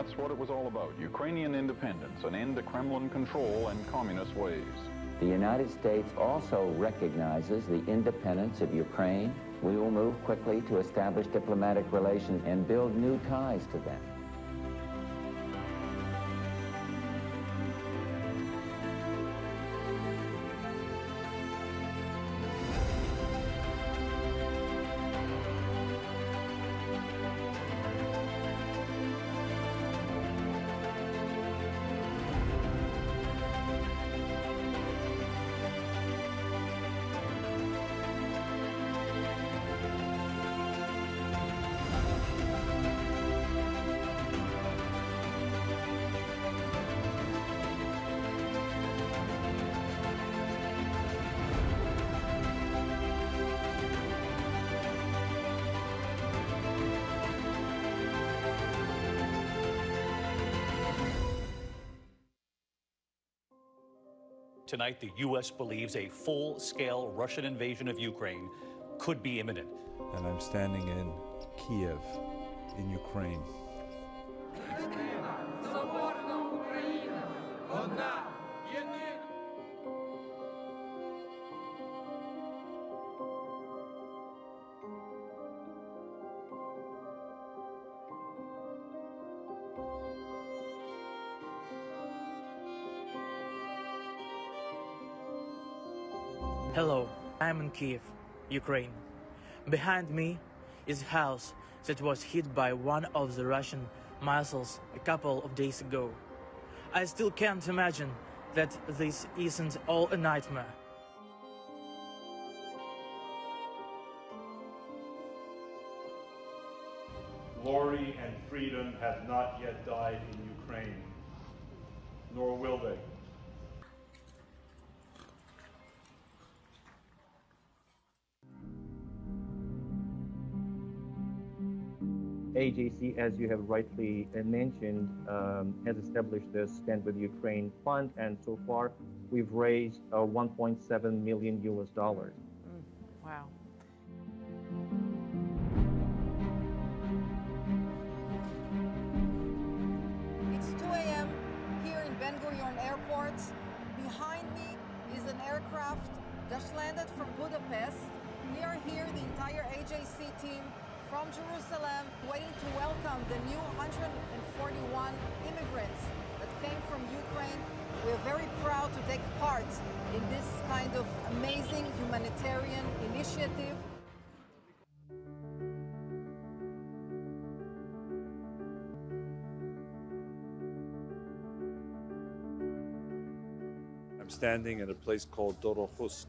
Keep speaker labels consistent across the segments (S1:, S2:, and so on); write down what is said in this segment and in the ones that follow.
S1: That's what it was all about, Ukrainian independence, an end to Kremlin control and communist ways.
S2: The United States also recognizes the independence of Ukraine. We will move quickly to establish diplomatic relations and build new ties to them.
S3: Tonight, the U.S. believes a full-scale Russian invasion of Ukraine could be imminent.
S4: And I'm standing in Kiev, in Ukraine.
S5: Hello, I'm in Kiev, Ukraine. Behind me is a house that was hit by one of the Russian missiles a couple of days ago. I still can't imagine that this isn't all a nightmare.
S6: Glory and freedom have not yet died in Ukraine, nor will they.
S7: AJC, as you have rightly mentioned, has established the Stand with Ukraine fund, and so far we've raised $1.7 million.
S8: Wow.
S9: It's 2 a.m. here in Ben Gurion Airport. Behind me is an aircraft just landed from Budapest. We are here, the entire AJC team, from Jerusalem, waiting to welcome the new 141 immigrants that came from Ukraine. We're very proud to take part in this kind of amazing humanitarian initiative.
S4: I'm standing in a place called Dorohusk.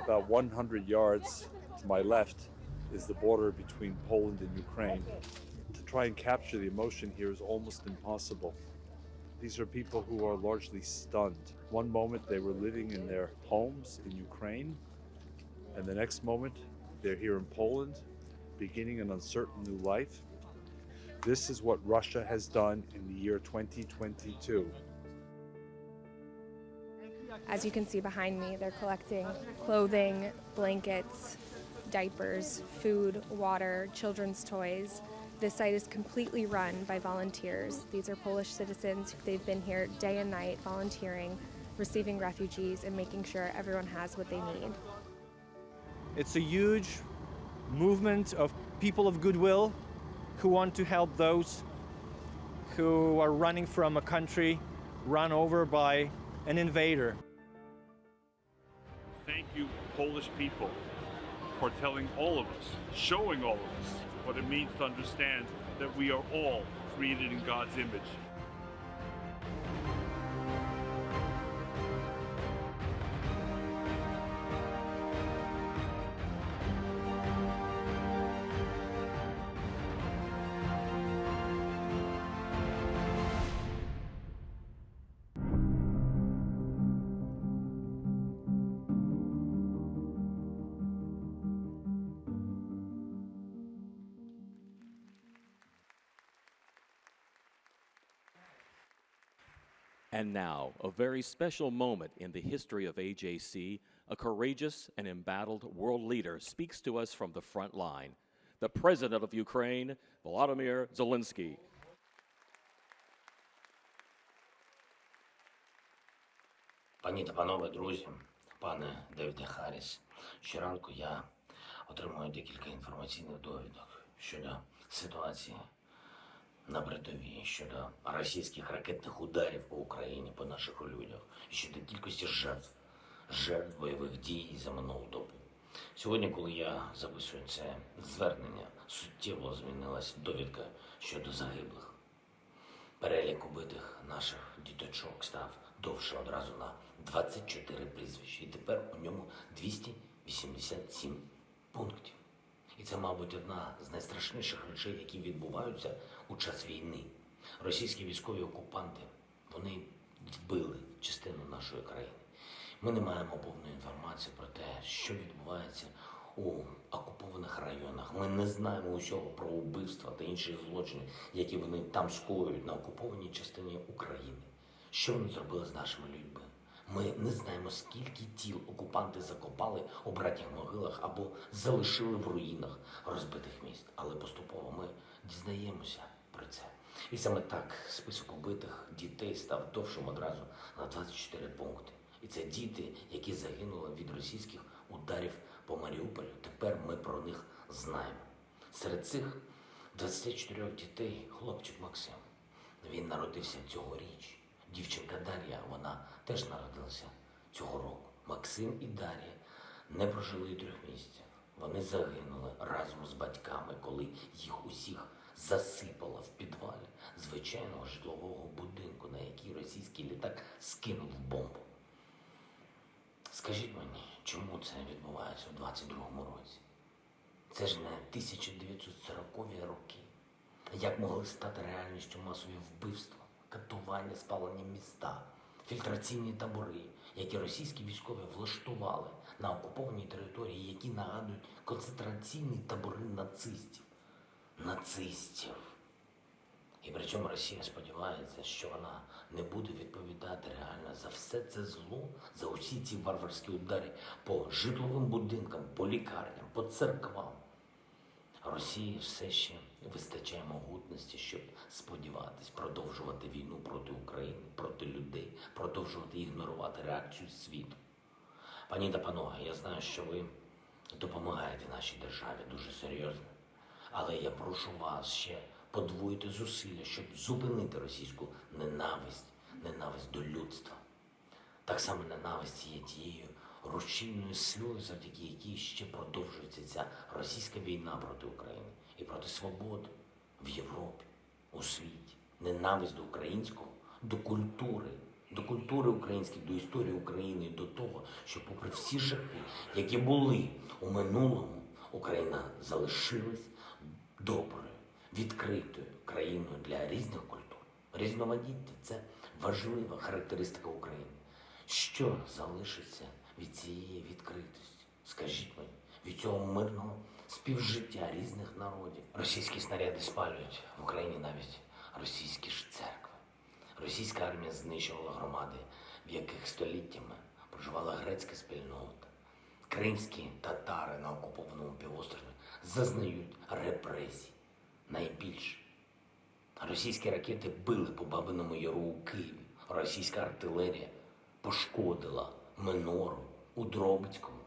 S4: About 100 yards to my left is the border between Poland and Ukraine. To try and capture the emotion here is almost impossible. These are people who are largely stunned. One moment they were living in their homes in Ukraine, and the next moment they're here in Poland, beginning an uncertain new life. This is what Russia has done in the year 2022.
S10: As you can see behind me, they're collecting clothing, blankets, diapers, food, water, children's toys. This site is completely run by volunteers. These are Polish citizens. They've been here day and night volunteering, receiving refugees, and making sure everyone has what they need.
S11: It's a huge movement of people of goodwill who want to help those who are running from a country run over by an invader.
S6: Thank you, Polish people, for telling all of us, showing all of us what it means to understand that we are all created in God's image.
S12: And now, a very special moment in the history of AJC, a courageous and embattled world leader speaks to us from the front line, the President of Ukraine, Volodymyr Zelensky.
S13: Пані та панове, друзі, пане Девіде Харріс, щоранку я отримую декілька інформаційних довідок щодо ситуації на передовій, щодо російських ракетних ударів по Україні, по наших людях, і щодо кількості жертв бойових дій за минулу добу. Сьогодні, коли я записую це звернення, суттєво змінилась довідка щодо загиблих. Перелік убитих наших діточок став довше одразу на 24 прізвища. І тепер у ньому 287 пунктів. І це, мабуть, одна з найстрашніших речей, які відбуваються у час війни. Російські військові окупанти, вони вбили частину нашої країни. Ми не маємо повної інформації про те, що відбувається у окупованих районах. Ми не знаємо усього про вбивства та інші злочини, які вони там скоюють на окупованій частині України. Що вони зробили з нашими людьми? Ми не знаємо, скільки тіл окупанти закопали у братніх могилах або залишили в руїнах розбитих міст. Але поступово ми дізнаємося про це. І саме так список убитих дітей став довшим одразу на 24 пункти. І це діти, які загинули від російських ударів по Маріуполю. Тепер ми про них знаємо. Серед цих 24 дітей хлопчик Максим. Він народився цьогоріч. Дівчинка Дар'я, вона теж народилася цього року. Максим і Дар'я не прожили й 3 місяців. Вони загинули разом з батьками, коли їх усіх засипало в підвалі звичайного житлового будинку, на який російський літак скинув бомбу. Скажіть мені, чому це відбувається у 22-му році? Це ж не 1940-ві роки. Як могли стати реальністю масові вбивства, катування, спалені міста, фільтраційні табори, які російські військові влаштували на окупованій території, які нагадують концентраційні табори нацистів. Нацистів. І при цьому Росія сподівається, що вона не буде відповідати реально за все це зло, за усі ці варварські удари по житловим будинкам, по лікарням, по церквам. Росії все ще вистачає могутності, щоб сподіватись продовжувати війну проти України, проти людей, продовжувати ігнорувати реакцію світу. Пані та панове, я знаю, що ви допомагаєте нашій державі дуже серйозно, але я прошу вас ще подвоїти зусилля, щоб зупинити російську ненависть до людства. Так само ненависть є тією рушійною силою, завдяки якій ще продовжується ця російська війна проти України і проти свободи в Європі, у світі. Ненависть до українського, до культури української, до історії України, до того, що попри всі жахи, які були у минулому, Україна залишилась доброю, відкритою країною для різних культур. Різноманіття – це важлива характеристика України. Що залишиться від цієї відкритості? Скажіть мені, від цього мирного співжиття різних народів. Російські снаряди спалюють в Україні навіть російські ж церкви. Російська армія знищувала громади, в яких століттями проживала грецька спільнота. Кримські татари на окупованому півострові зазнають репресій. Найбільше. Російські ракети били по Бабиному Яру у Києві. Російська артилерія пошкодила Минору у Дрогобицькому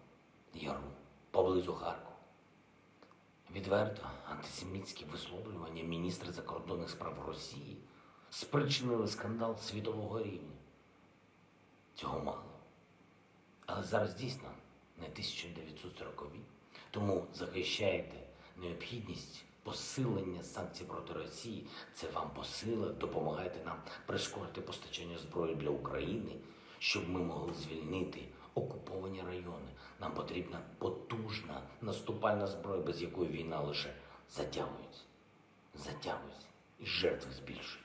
S13: Яру, поблизу Харкова. Відверто антисемітські висловлювання міністра закордонних справ Росії спричинили скандал світового рівня. Цього мало. Але зараз дійсно не 1940-ві. Тому захищаєте необхідність посилення санкцій проти Росії. Це вам по силах, допомагайте нам прискорити постачання зброї для України, щоб ми могли звільнити окуповані райони. Нам потрібна потужна наступальна зброя, без якої війна лише затягується і жертви збільшуються.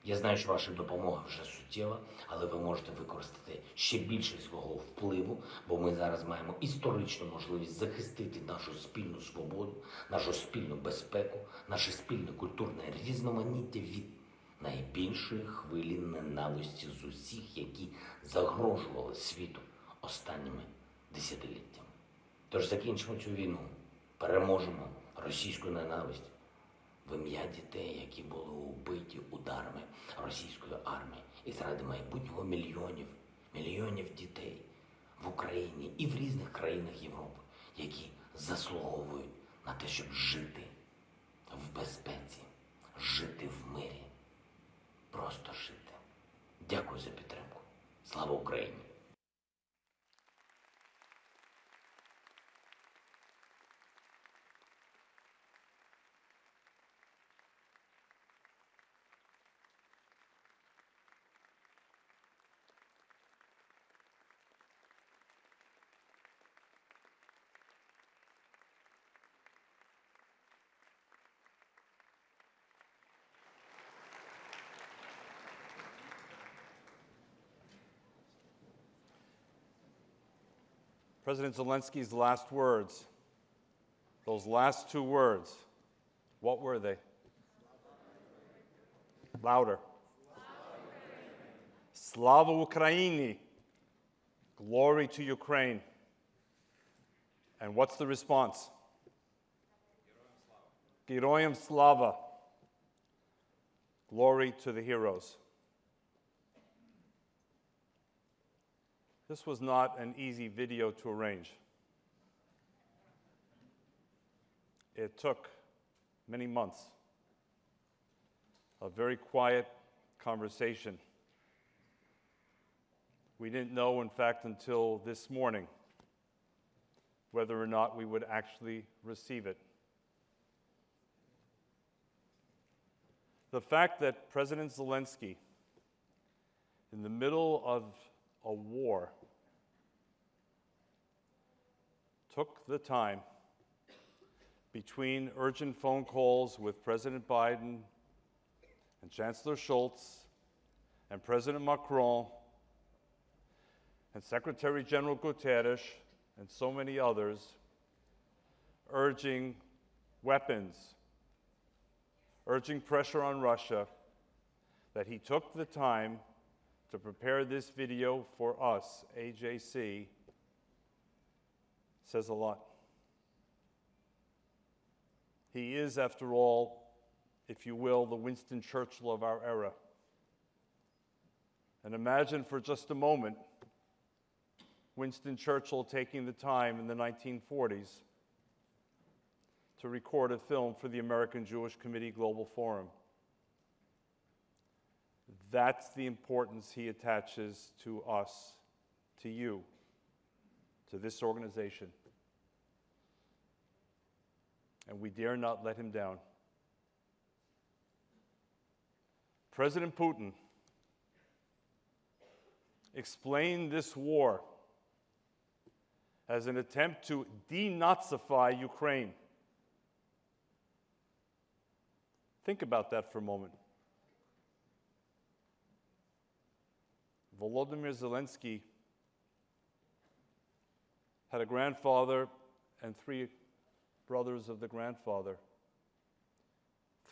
S13: Я знаю, що ваша допомога вже суттєва, але ви можете використати ще більше свого впливу, бо ми зараз маємо історичну можливість захистити нашу спільну свободу, нашу спільну безпеку, наше спільне культурне різноманіття від найбільшої хвилі ненависті з усіх, які загрожували світу останніми десятиліттями. Тож закінчимо цю війну, переможемо російську ненависть в ім'я дітей, які були убиті ударами російської армії, і заради майбутнього мільйонів дітей в Україні і в різних країнах Європи, які заслуговують на те, щоб жити в безпеці, жити в мирі, просто жити. Дякую за підтримку. Слава Україні!
S4: President Zelensky's last words, those last two words, what were they? Louder. Slava Ukraini. Glory to Ukraine. And what's the response? Geroyam Slava. Glory to the heroes. This was not an easy video to arrange. It took many months of very quiet conversation. We didn't know, in fact, until this morning whether or not we would actually receive it. The fact that President Zelensky, in the middle of a war, took the time between urgent phone calls with President Biden and Chancellor Scholz and President Macron and Secretary General Guterres and so many others, urging weapons, urging pressure on Russia, that he took the time to prepare this video for us, AJC, says a lot. He is, after all, if you will, the Winston Churchill of our era. And imagine for just a moment Winston Churchill taking the time in the 1940s to record a film for the American Jewish Committee Global Forum. That's the importance he attaches to us, to you, to this organization. And we dare not let him down. President Putin explained this war as an attempt to denazify Ukraine. Think about that for a moment. Volodymyr Zelensky had a grandfather and three brothers of the grandfather.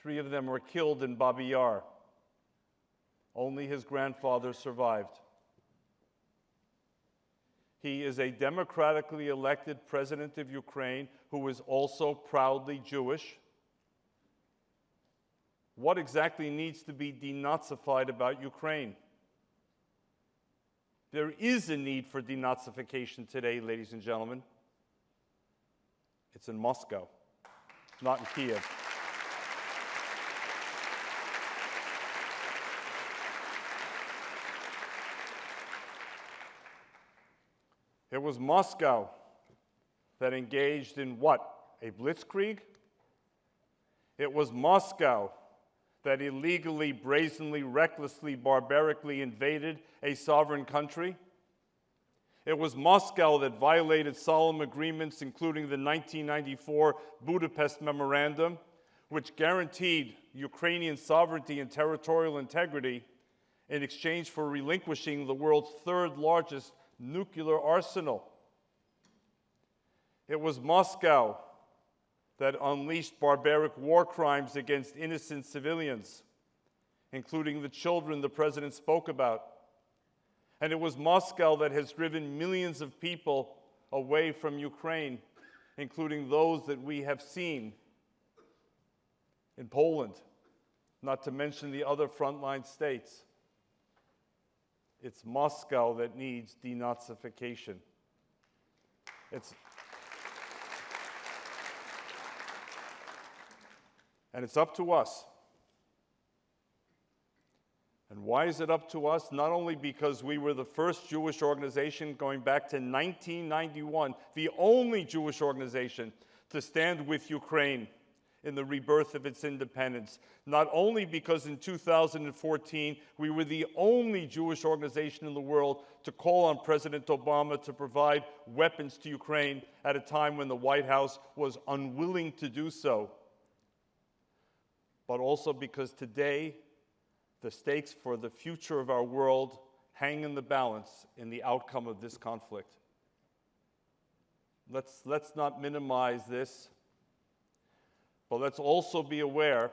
S4: Three of them were killed in Babi Yar. Only his grandfather survived. He is a democratically elected president of Ukraine who is also proudly Jewish. What exactly needs to be denazified about Ukraine? There is a need for denazification today, ladies and gentlemen. It's in Moscow, not in Kiev. It was Moscow that engaged in what? A blitzkrieg? It was Moscow that illegally, brazenly, recklessly, barbarically invaded a sovereign country. It was Moscow that violated solemn agreements, including the 1994 Budapest Memorandum, which guaranteed Ukrainian sovereignty and territorial integrity in exchange for relinquishing the world's third largest nuclear arsenal. It was Moscow that unleashed barbaric war crimes against innocent civilians, including the children the president spoke about. And it was Moscow that has driven millions of people away from Ukraine, including those that we have seen in Poland, not to mention the other frontline states. It's Moscow that needs denazification. And it's up to us. And why is it up to us? Not only because we were the first Jewish organization going back to 1991, the only Jewish organization to stand with Ukraine in the rebirth of its independence. Not only because in 2014 we were the only Jewish organization in the world to call on President Obama to provide weapons to Ukraine at a time when the White House was unwilling to do so, but also because today the stakes for the future of our world hang in the balance in the outcome of this conflict. Let's not minimize this, but let's also be aware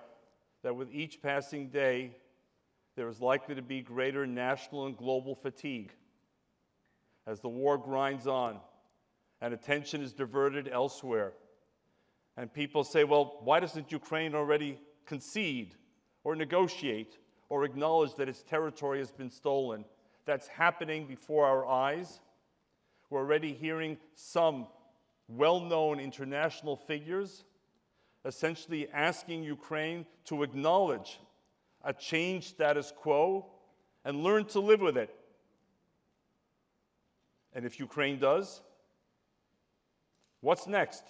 S4: that with each passing day, there is likely to be greater national and global fatigue as the war grinds on and attention is diverted elsewhere. And people say, well, why doesn't Ukraine already concede or negotiate or acknowledge that its territory has been stolen? That's happening before our eyes. We're already hearing some well-known international figures essentially asking Ukraine to acknowledge a changed status quo and learn to live with it. And if Ukraine does, what's next?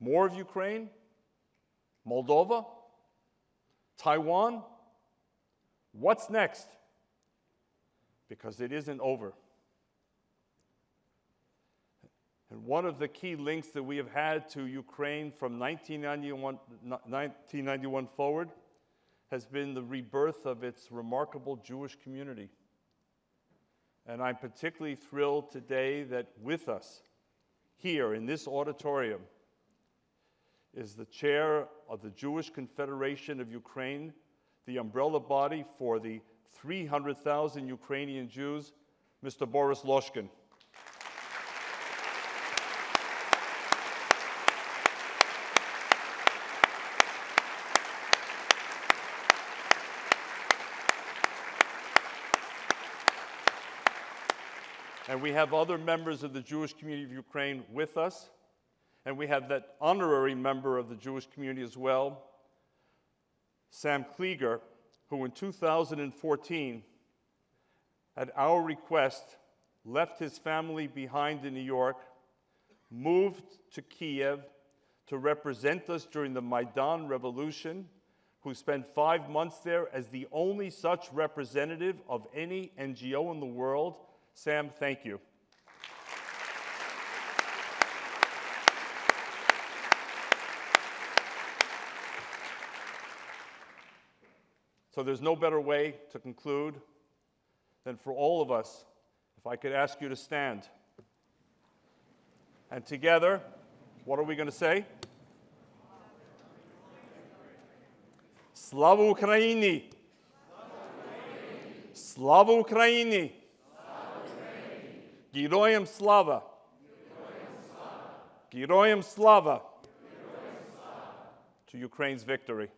S4: More of Ukraine? Moldova? Taiwan? What's next? Because it isn't over. And one of the key links that we have had to Ukraine from 1991 forward has been the rebirth of its remarkable Jewish community. And I'm particularly thrilled today that with us here in this auditorium is the chair of the Jewish Confederation of Ukraine, the umbrella body for the 300,000 Ukrainian Jews, Mr. Boris Loshkin. And we have other members of the Jewish community of Ukraine with us. And we have that honorary member of the Jewish community as well, Sam Klieger, who in 2014, at our request, left his family behind in New York, moved to Kiev to represent us during the Maidan Revolution, who spent 5 months there as the only such representative of any NGO in the world. Sam, thank you. So there's no better way to conclude than for all of us, if I could ask you to stand. And together, what are we going to say? Slava Ukraini! Slava Ukraini! Героям слава! Героям слава! To Ukraine's victory.